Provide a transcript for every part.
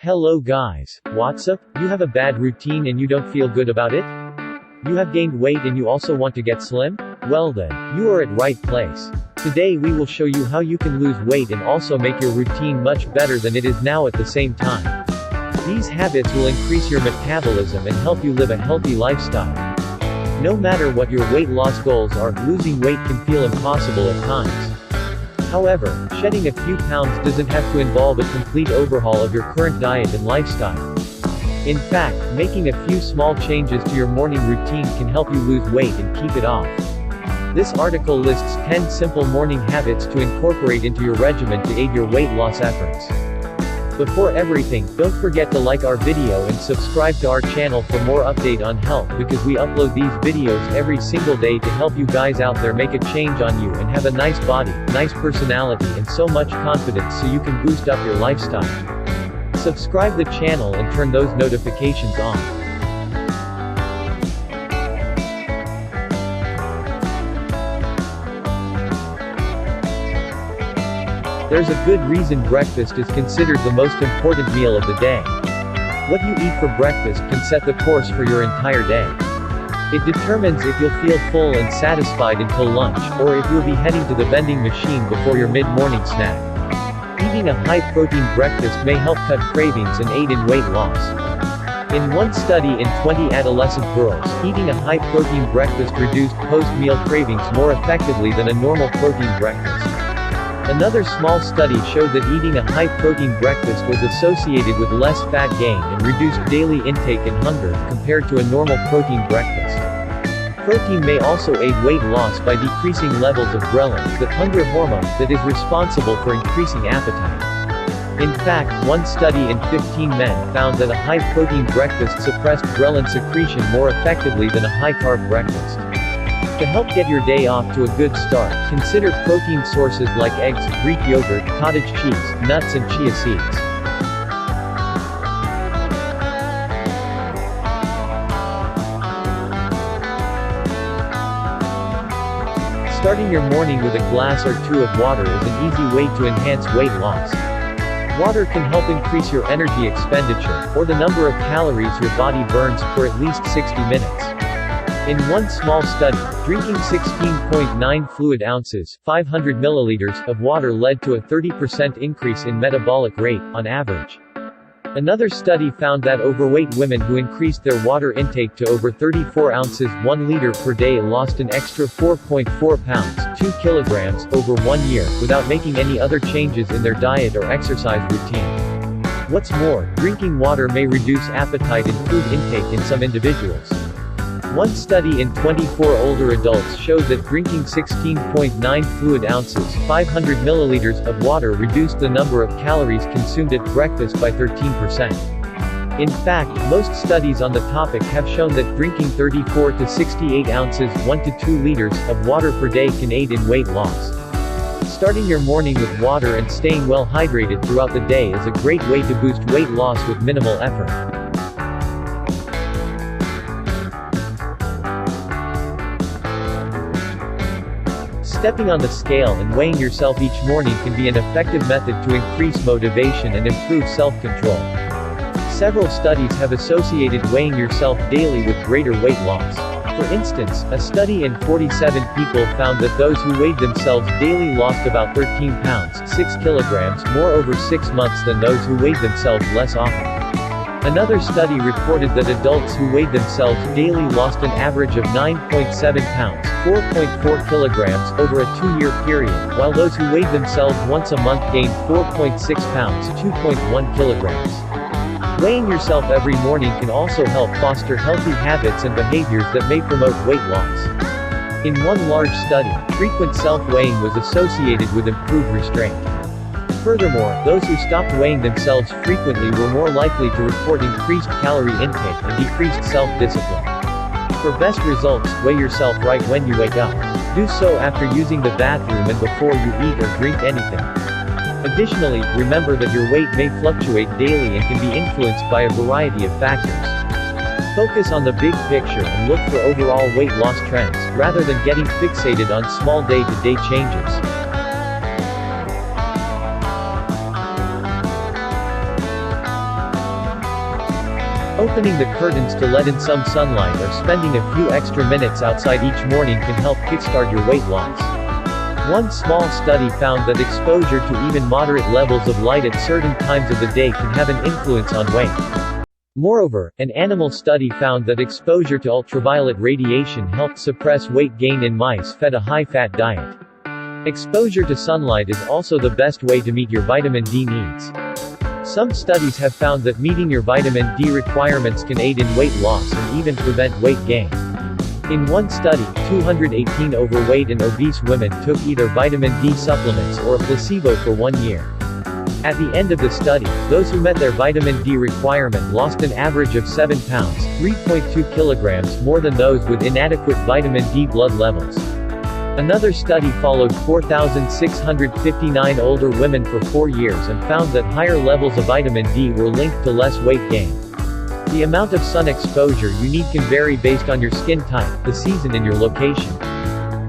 Hello guys. What's up? You have a bad routine and you don't feel good about it? You have gained weight and you also want to get slim? Well then, you are at right place. Today we will show you how you can lose weight and also make your routine much better than it is now at the same time. These habits will increase your metabolism and help you live a healthy lifestyle. No matter what your weight loss goals are, losing weight can feel impossible at times. However, shedding a few pounds doesn't have to involve a complete overhaul of your current diet and lifestyle. In fact, making a few small changes to your morning routine can help you lose weight and keep it off. This article lists 10 simple morning habits to incorporate into your regimen to aid your weight loss efforts. Before everything, don't forget to like our video and subscribe to our channel for more update on health because we upload these videos every single day to help you guys out there make a change on you and have a nice body, nice personality and so much confidence so you can boost up your lifestyle. Subscribe the channel and turn those notifications on. There's a good reason breakfast is considered the most important meal of the day. What you eat for breakfast can set the course for your entire day. It determines if you'll feel full and satisfied until lunch, or if you'll be heading to the vending machine before your mid-morning snack. Eating a high-protein breakfast may help cut cravings and aid in weight loss. In one study in 20 adolescent girls, eating a high-protein breakfast reduced post-meal cravings more effectively than a normal protein breakfast. Another small study showed that eating a high-protein breakfast was associated with less fat gain and reduced daily intake and hunger, compared to a normal protein breakfast. Protein may also aid weight loss by decreasing levels of ghrelin, the hunger hormone that is responsible for increasing appetite. In fact, one study in 15 men found that a high-protein breakfast suppressed ghrelin secretion more effectively than a high-carb breakfast. To help get your day off to a good start, consider protein sources like eggs, Greek yogurt, cottage cheese, nuts and chia seeds. Starting your morning with a glass or two of water is an easy way to enhance weight loss. Water can help increase your energy expenditure, or the number of calories your body burns, for at least 60 minutes. In one small study, drinking 16.9 fluid ounces, 500 milliliters, of water led to a 30% increase in metabolic rate, on average. Another study found that overweight women who increased their water intake to over 34 ounces, 1 liter per day lost an extra 4.4 pounds, 2 kilograms, over 1 year, without making any other changes in their diet or exercise routine. What's more, drinking water may reduce appetite and food intake in some individuals. One study in 24 older adults showed that drinking 16.9 fluid ounces, 500 milliliters, of water reduced the number of calories consumed at breakfast by 13%. In fact, most studies on the topic have shown that drinking 34 to 68 ounces, 1 to 2 liters, of water per day can aid in weight loss. Starting your morning with water and staying well hydrated throughout the day is a great way to boost weight loss with minimal effort. Stepping on the scale and weighing yourself each morning can be an effective method to increase motivation and improve self-control. Several studies have associated weighing yourself daily with greater weight loss. For instance, a study in 47 people found that those who weighed themselves daily lost about 13 pounds, 6 kilograms, more over 6 months than those who weighed themselves less often. Another study reported that adults who weighed themselves daily lost an average of 9.7 pounds, 4.4 kilograms, over a 2-year period, while those who weighed themselves once a month gained 4.6 pounds, 2.1 kilograms. Weighing yourself every morning can also help foster healthy habits and behaviors that may promote weight loss. In one large study, frequent self-weighing was associated with improved restraint. Furthermore, those who stopped weighing themselves frequently were more likely to report increased calorie intake and decreased self-discipline. For best results, weigh yourself right when you wake up. Do so after using the bathroom and before you eat or drink anything. Additionally, remember that your weight may fluctuate daily and can be influenced by a variety of factors. Focus on the big picture and look for overall weight loss trends, rather than getting fixated on small day-to-day changes. Opening the curtains to let in some sunlight or spending a few extra minutes outside each morning can help kickstart your weight loss. One small study found that exposure to even moderate levels of light at certain times of the day can have an influence on weight. Moreover, an animal study found that exposure to ultraviolet radiation helped suppress weight gain in mice fed a high-fat diet. Exposure to sunlight is also the best way to meet your vitamin D needs. Some studies have found that meeting your vitamin D requirements can aid in weight loss and even prevent weight gain. In one study, 218 overweight and obese women took either vitamin D supplements or a placebo for 1 year. At the end of the study, those who met their vitamin D requirement lost an average of 7 pounds, 3.2 kilograms more than those with inadequate vitamin D blood levels. Another study followed 4,659 older women for 4 years and found that higher levels of vitamin D were linked to less weight gain. The amount of sun exposure you need can vary based on your skin type, the season and your location.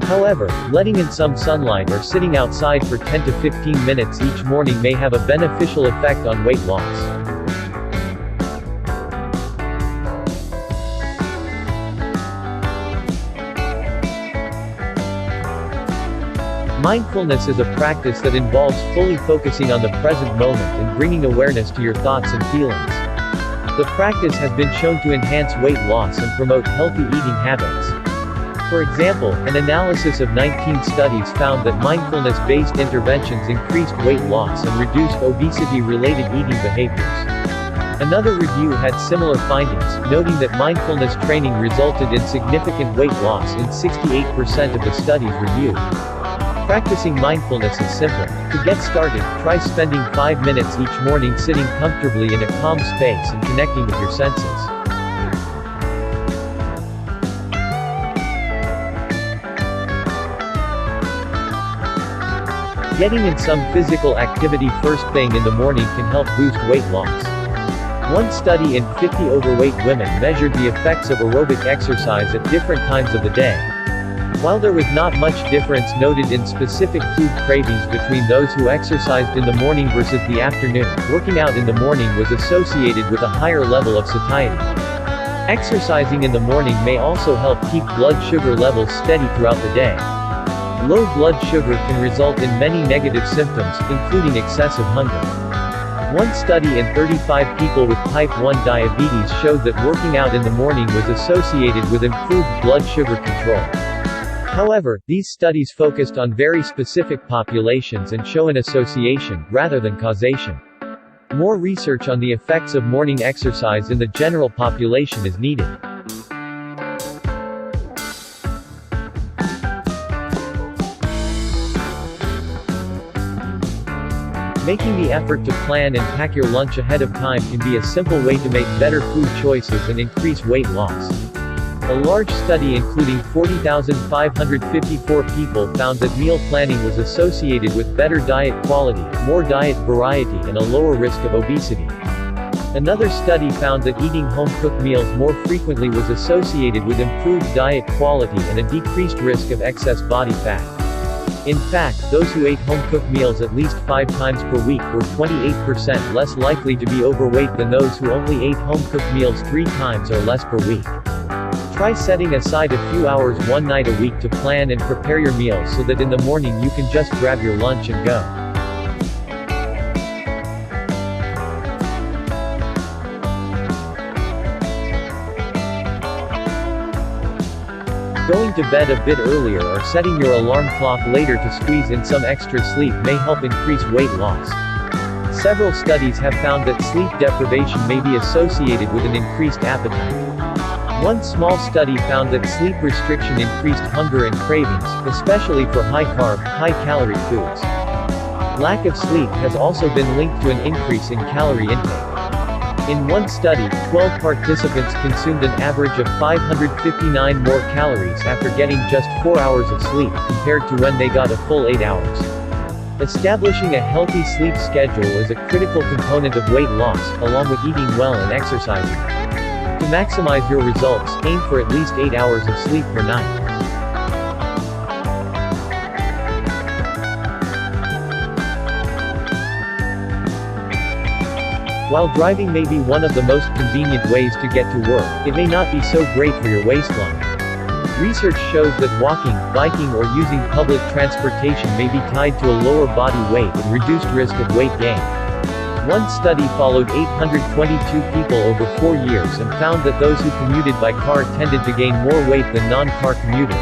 However, letting in some sunlight or sitting outside for 10 to 15 minutes each morning may have a beneficial effect on weight loss. Mindfulness is a practice that involves fully focusing on the present moment and bringing awareness to your thoughts and feelings. The practice has been shown to enhance weight loss and promote healthy eating habits. For example, an analysis of 19 studies found that mindfulness-based interventions increased weight loss and reduced obesity-related eating behaviors. Another review had similar findings, noting that mindfulness training resulted in significant weight loss in 68% of the studies reviewed. Practicing mindfulness is simple. To get started, try spending 5 minutes each morning sitting comfortably in a calm space and connecting with your senses. Getting in some physical activity first thing in the morning can help boost weight loss. One study in 50 overweight women measured the effects of aerobic exercise at different times of the day. While there was not much difference noted in specific food cravings between those who exercised in the morning versus the afternoon, working out in the morning was associated with a higher level of satiety. Exercising in the morning may also help keep blood sugar levels steady throughout the day. Low blood sugar can result in many negative symptoms, including excessive hunger. One study in 35 people with type 1 diabetes showed that working out in the morning was associated with improved blood sugar control. However, these studies focused on very specific populations and show an association, rather than causation. More research on the effects of morning exercise in the general population is needed. Making the effort to plan and pack your lunch ahead of time can be a simple way to make better food choices and increase weight loss. A large study including 40,554 people found that meal planning was associated with better diet quality, more diet variety and a lower risk of obesity. Another study found that eating home-cooked meals more frequently was associated with improved diet quality and a decreased risk of excess body fat. In fact, those who ate home-cooked meals at least 5 times per week were 28% less likely to be overweight than those who only ate home-cooked meals 3 times or less per week. Try setting aside a few hours one night a week to plan and prepare your meals so that in the morning you can just grab your lunch and go. Going to bed a bit earlier or setting your alarm clock later to squeeze in some extra sleep may help increase weight loss. Several studies have found that sleep deprivation may be associated with an increased appetite. One small study found that sleep restriction increased hunger and cravings, especially for high-carb, high-calorie foods. Lack of sleep has also been linked to an increase in calorie intake. In one study, 12 participants consumed an average of 559 more calories after getting just 4 hours of sleep, compared to when they got a full 8 hours. Establishing a healthy sleep schedule is a critical component of weight loss, along with eating well and exercising. To maximize your results, aim for at least 8 hours of sleep per night. While driving may be one of the most convenient ways to get to work, it may not be so great for your waistline. Research shows that walking, biking or using public transportation may be tied to a lower body weight and reduced risk of weight gain. One study followed 822 people over 4 years and found that those who commuted by car tended to gain more weight than non-car commuters.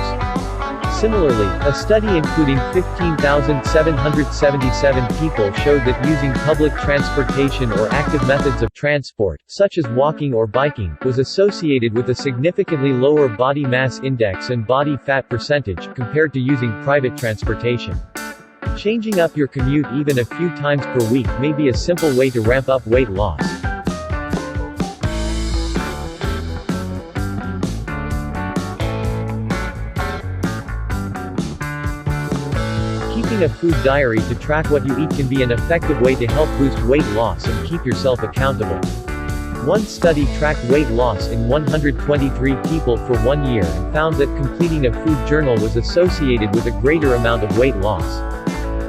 Similarly, a study including 15,777 people showed that using public transportation or active methods of transport, such as walking or biking, was associated with a significantly lower body mass index and body fat percentage, compared to using private transportation. Changing up your commute even a few times per week may be a simple way to ramp up weight loss. Keeping a food diary to track what you eat can be an effective way to help boost weight loss and keep yourself accountable. One study tracked weight loss in 123 people for 1 year and found that completing a food journal was associated with a greater amount of weight loss.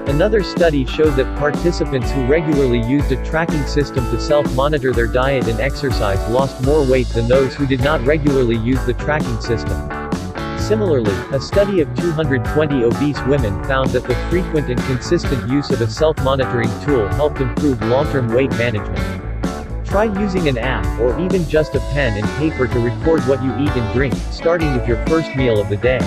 Another study showed that participants who regularly used a tracking system to self-monitor their diet and exercise lost more weight than those who did not regularly use the tracking system. Similarly, a study of 220 obese women found that the frequent and consistent use of a self-monitoring tool helped improve long-term weight management. Try using an app, or even just a pen and paper to record what you eat and drink, starting with your first meal of the day.